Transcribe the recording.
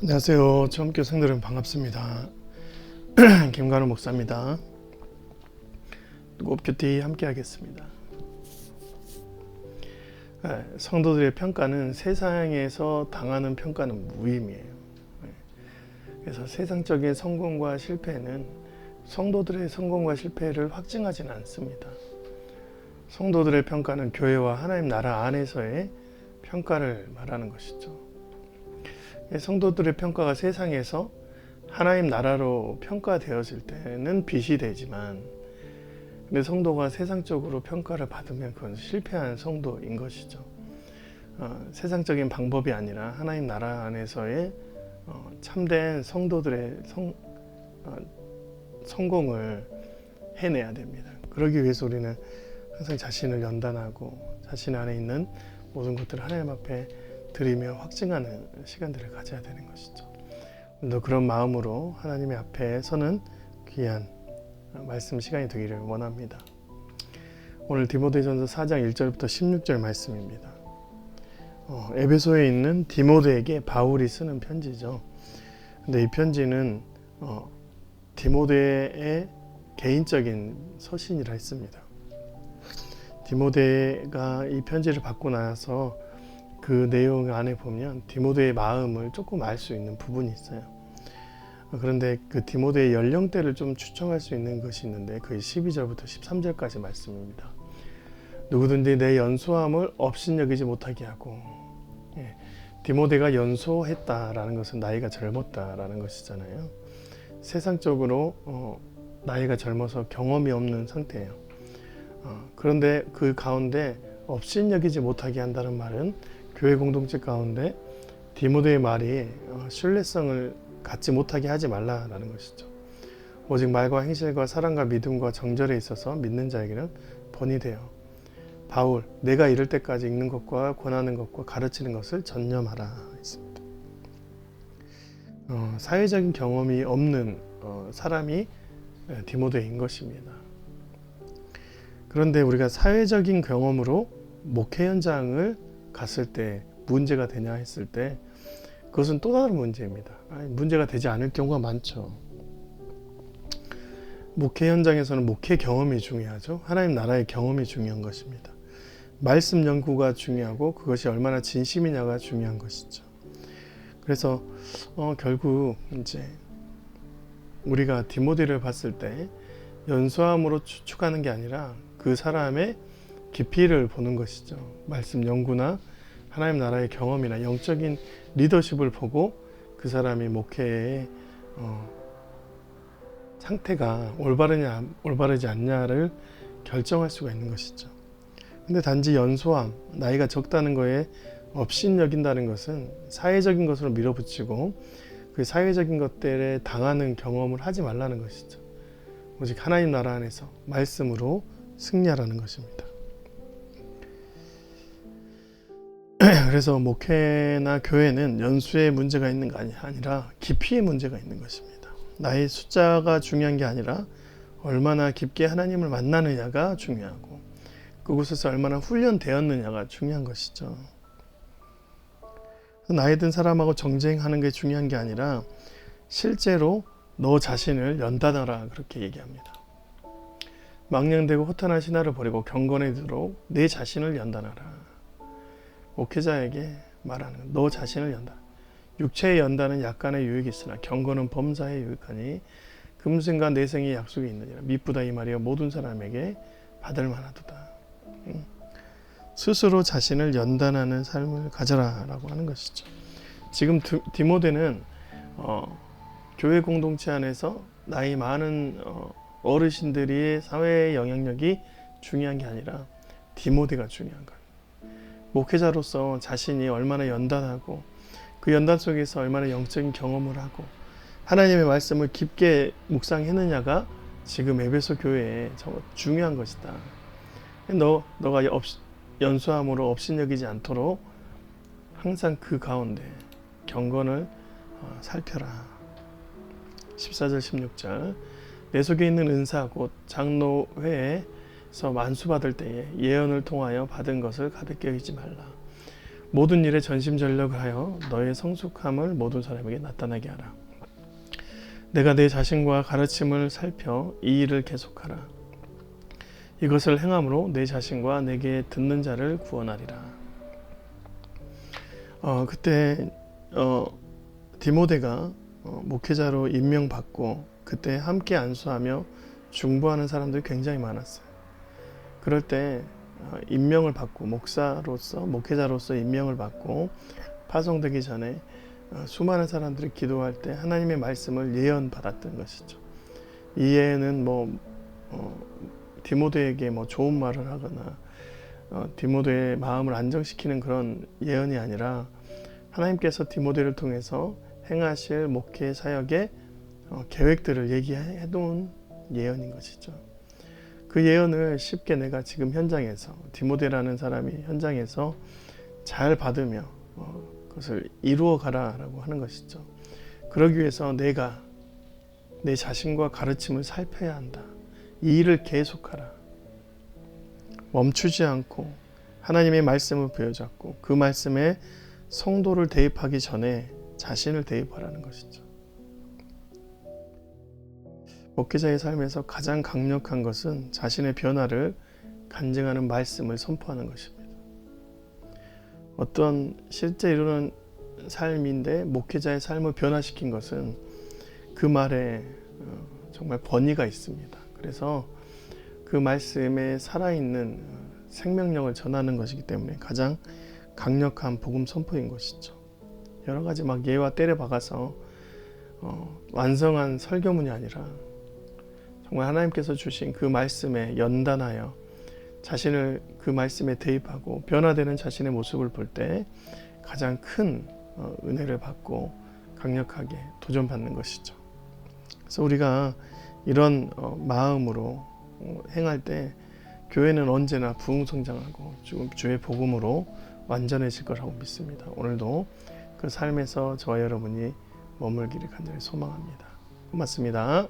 안녕하세요. 처음 교생들은 반갑습니다. 김관우 목사입니다. 곱큐티 함께 하겠습니다. 성도들의 평가는 세상에서 당하는 평가는 무의미해요. 그래서 세상적인 성공과 실패는 성도들의 성공과 실패를 확증하지는 않습니다. 성도들의 평가는 교회와 하나님 나라 안에서의 평가를 말하는 것이죠. 성도들의 평가가 세상에서 하나님 나라로 평가되어질 때는 빛이 되지만, 근데 성도가 세상적으로 평가를 받으면 그건 실패한 성도인 것이죠. 세상적인 방법이 아니라 하나님 나라 안에서의 참된 성도들의 성공을 해내야 됩니다. 그러기 위해서 우리는 항상 자신을 연단하고 자신 안에 있는 모든 것들을 하나님 앞에 드리며 확증하는 시간들을 가져야 되는 것이죠. 오늘도 그런 마음으로 하나님의 앞에 서는 귀한 말씀 시간이 되기를 원합니다. 오늘 디모데전서 4장 1절부터 16절 말씀입니다. 에베소에 있는 디모데에게 바울이 쓰는 편지죠. 근데 이 편지는 디모데의 개인적인 서신이라 했습니다. 디모데가 이 편지를 받고 나서 그 내용 안에 보면 디모데의 마음을 조금 알 수 있는 부분이 있어요. 그런데 그 디모데의 연령대를 좀 추정할 수 있는 것이 있는데 그게 12절부터 13절까지 말씀입니다. 누구든지 내 연소함을 업신여기지 못하게 하고, 디모데가 연소했다라는 것은 나이가 젊었다라는 것이잖아요. 세상적으로 나이가 젊어서 경험이 없는 상태예요. 그런데 그 가운데 업신여기지 못하게 한다는 말은 교회 공동체 가운데 디모데의 말이 신뢰성을 갖지 못하게 하지 말라라는 것이죠. 오직 말과 행실과 사랑과 믿음과 정절에 있어서 믿는 자에게는 본이 되어 바울 내가 이를 때까지 읽는 것과 권하는 것과 가르치는 것을 전념하라 했습니다. 사회적인 경험이 없는 사람이 디모데인 것입니다. 그런데 우리가 사회적인 경험으로 목회 현장을 갔을 때 문제가 되냐 했을 때 그것은 또 다른 문제입니다. 문제가 되지 않을 경우가 많죠. 목회 현장에서는 목회 경험이 중요하죠. 하나님 나라의 경험이 중요한 것입니다. 말씀 연구가 중요하고 그것이 얼마나 진심이냐가 중요한 것이죠. 그래서 결국 이제 우리가 디모데를 봤을 때 연소함으로 추측하는 게 아니라 그 사람의 깊이를 보는 것이죠. 말씀 연구나 하나님 나라의 경험이나 영적인 리더십을 보고 그 사람이 목회의 상태가 올바르냐 올바르지 않냐를 결정할 수가 있는 것이죠. 근데 단지 연소함, 나이가 적다는 거에 업신여긴다는 것은 사회적인 것으로 밀어붙이고 그 사회적인 것들에 당하는 경험을 하지 말라는 것이죠. 오직 하나님 나라 안에서 말씀으로 승리하라는 것입니다. 그래서 목회나 교회는 연수에 문제가 있는 게 아니라 깊이에 문제가 있는 것입니다. 나의 숫자가 중요한 게 아니라 얼마나 깊게 하나님을 만나느냐가 중요하고 그곳에서 얼마나 훈련되었느냐가 중요한 것이죠. 나이 든 사람하고 정쟁하는 게 중요한 게 아니라 실제로 너 자신을 연단하라 그렇게 얘기합니다. 망령되고 허탄한 신화를 버리고 경건해지도록 내 자신을 연단하라. 목회자에게 말하는 너 자신을 연단. 육체의 연단은 약간의 유익이 있으나 경건은 범사에 유익하니 금생과 내생의 약속이 있느니라. 미쁘다 이 말이여 모든 사람에게 받을 만하도다. 스스로 자신을 연단하는 삶을 가져라 라고 하는 것이죠. 지금 디모데는 교회 공동체 안에서 나이 많은 어르신들의 사회의 영향력이 중요한 게 아니라 디모데가 중요한 거예요. 목회자로서 자신이 얼마나 연단하고 그 연단 속에서 얼마나 영적인 경험을 하고 하나님의 말씀을 깊게 묵상했느냐가 지금 에베소 교회에 정말 중요한 것이다. 너가 연소함으로 업신여기지 않도록 항상 그 가운데 경건을 살펴라. 14절 16절 내 속에 있는 은사 곧 장로회에서 만수받을 때에 예언을 통하여 받은 것을 가볍게 여기지 말라. 모든 일에 전심전력하여 너의 성숙함을 모든 사람에게 나타나게 하라. 내가 내 자신과 가르침을 살펴 이 일을 계속하라. 이것을 행함으로 내 자신과 내게 듣는 자를 구원하리라. 그때 디모데가 목회자로 임명받고 그때 함께 안수하며 중보하는 사람들이 굉장히 많았어요. 그럴 때 임명을 받고 목회자로서 임명을 받고 파송되기 전에 수많은 사람들이 기도할 때 하나님의 말씀을 예언받았던 것이죠. 이 예언은 디모데에게 좋은 말을 하거나 디모데의 마음을 안정시키는 그런 예언이 아니라 하나님께서 디모데를 통해서 행하실 목회 사역의 계획들을 얘기해 놓은 예언인 것이죠. 그 예언을 쉽게 내가 지금 현장에서 디모데라는 사람이 현장에서 잘 받으며 그것을 이루어 가라라고 하는 것이죠. 그러기 위해서 내가 내 자신과 가르침을 살펴야 한다. 이 일을 계속하라. 멈추지 않고 하나님의 말씀을 부여잡고 그 말씀에 성도를 대입하기 전에 자신을 대입하라는 것이죠. 목회자의 삶에서 가장 강력한 것은 자신의 변화를 간증하는 말씀을 선포하는 것입니다. 어떤 실제 이루는 삶인데 목회자의 삶을 변화시킨 것은 그 말에 정말 권위가 있습니다. 그래서 그 말씀에 살아있는 생명력을 전하는 것이기 때문에 가장 강력한 복음 선포인 것이죠. 여러 가지 예와 때려 박아서 완성한 설교문이 아니라 정말 하나님께서 주신 그 말씀에 연단하여 자신을 그 말씀에 대입하고 변화되는 자신의 모습을 볼 때 가장 큰 은혜를 받고 강력하게 도전받는 것이죠. 그래서 우리가 이런 마음으로 행할 때 교회는 언제나 부흥성장하고 주의 복음으로 완전해질 거라고 믿습니다. 오늘도 그 삶에서 저와 여러분이 머물기를 간절히 소망합니다. 고맙습니다.